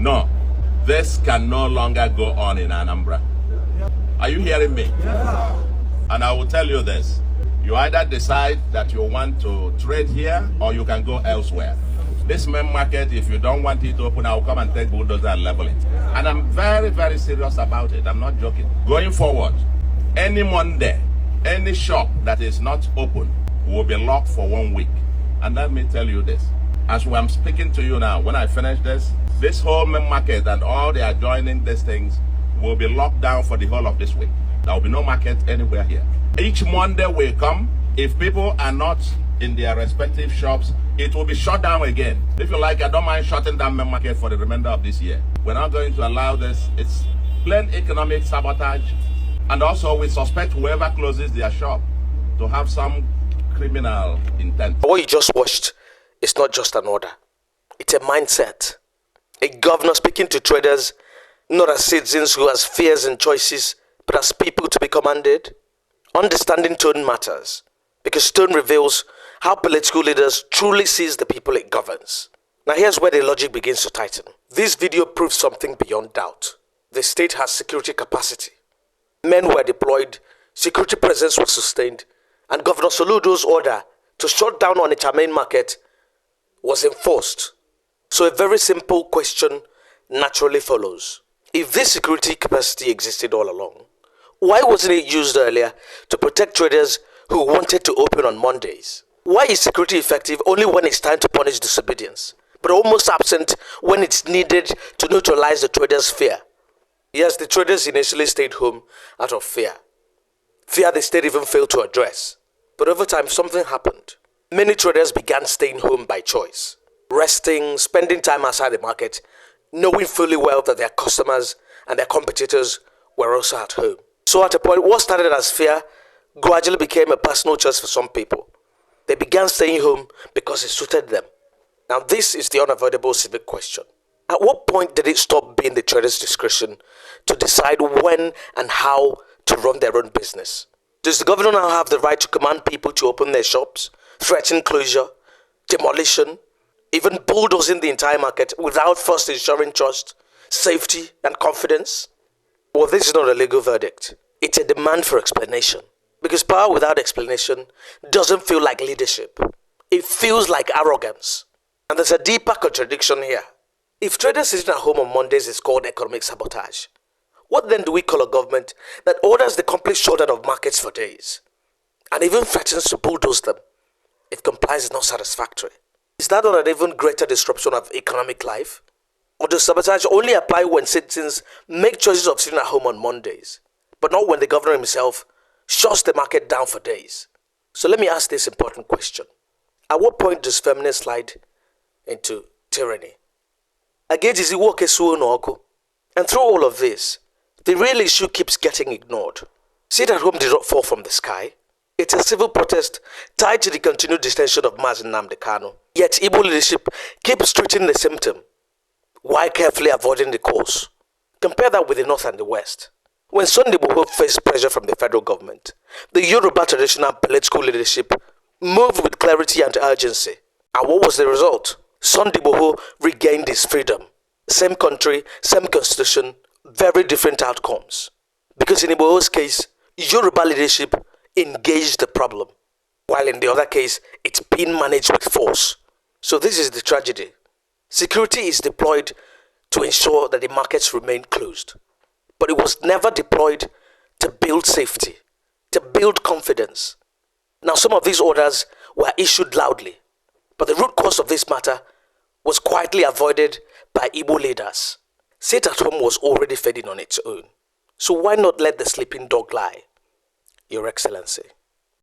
No, this can no longer go on in Anambra. Are you hearing me? Yeah. And I will tell you this. You either decide that you want to trade here or you can go elsewhere. This main market, if you don't want it to open, I'll come and take bulldozer and level it. And I'm very, very serious about it. I'm not joking. Going forward, any Monday, any shop that is not open will be locked for 1 week. And let me tell you this. As I'm speaking to you now, when I finish this whole main market and all the adjoining these things will be locked down for the whole of this week. There will be no market anywhere here. Each Monday will come. If people are not in their respective shops, it will be shut down again. If you like, I don't mind shutting down main market for the remainder of this year. We're not going to allow this. It's plain economic sabotage. And also we suspect whoever closes their shop to have some criminal intent. What you just watched is not just an order. It's a mindset. A governor speaking to traders, not as citizens who has fears and choices, but as people to be commanded. Understanding tone matters, because tone reveals how political leaders truly sees the people it governs. Now here's where the logic begins to tighten. This video proves something beyond doubt. The state has security capacity. Men were deployed, security presence was sustained, and Governor Soludo's order to shut down Onitsha Main Market was enforced. So a very simple question naturally follows. If this security capacity existed all along, why wasn't it used earlier to protect traders who wanted to open on Mondays? Why is security effective only when it's time to punish disobedience, but almost absent when it's needed to neutralize the traders' fear? Yes, the traders initially stayed home out of fear. Fear the state even failed to address. But over time, something happened. Many traders began staying home by choice, resting, spending time outside the market, knowing fully well that their customers and their competitors were also at home. So at a point, what started as fear gradually became a personal choice for some people. They began staying home because it suited them. Now this is the unavoidable civic question. At what point did it stop being the trader's discretion to decide when and how to run their own business? Does the governor now have the right to command people to open their shops, threaten closure, demolition, even bulldozing the entire market without first ensuring trust, safety, and confidence? Well, this is not a legal verdict. It's a demand for explanation. Because power without explanation doesn't feel like leadership. It feels like arrogance. And there's a deeper contradiction here. If traders sitting at home on Mondays is called economic sabotage, what then do we call a government that orders the complete shutdown of markets for days and even threatens to bulldoze them if compliance is not satisfactory? Is that not an even greater disruption of economic life? Or does sabotage only apply when citizens make choices of sitting at home on Mondays, but not when the governor himself shuts the market down for days? So let me ask this important question. At what point does feminists slide into tyranny? And through all of this, the real issue keeps getting ignored. Sit at home did not fall from the sky. It's a civil protest tied to the continued detention of Nnamdi Kanu. Yet Igbo leadership keeps treating the symptom while carefully avoiding the cause. Compare that with the North and the West. When Sunday Igboho faced pressure from the federal government, the Yoruba traditional political leadership moved with clarity and urgency. And what was the result? Sunday Igboho regained his freedom. Same country, same constitution, very different outcomes. Because in Igboho's case, Yoruba leadership engaged the problem, while in the other case, it's being managed with force. So this is the tragedy. Security is deployed to ensure that the markets remain closed. But it was never deployed to build safety, to build confidence. Now some of these orders were issued loudly, but the root cause of this matter was quietly avoided by Igbo leaders. Sit at home was already fading on its own. So why not let the sleeping dog lie? Your Excellency.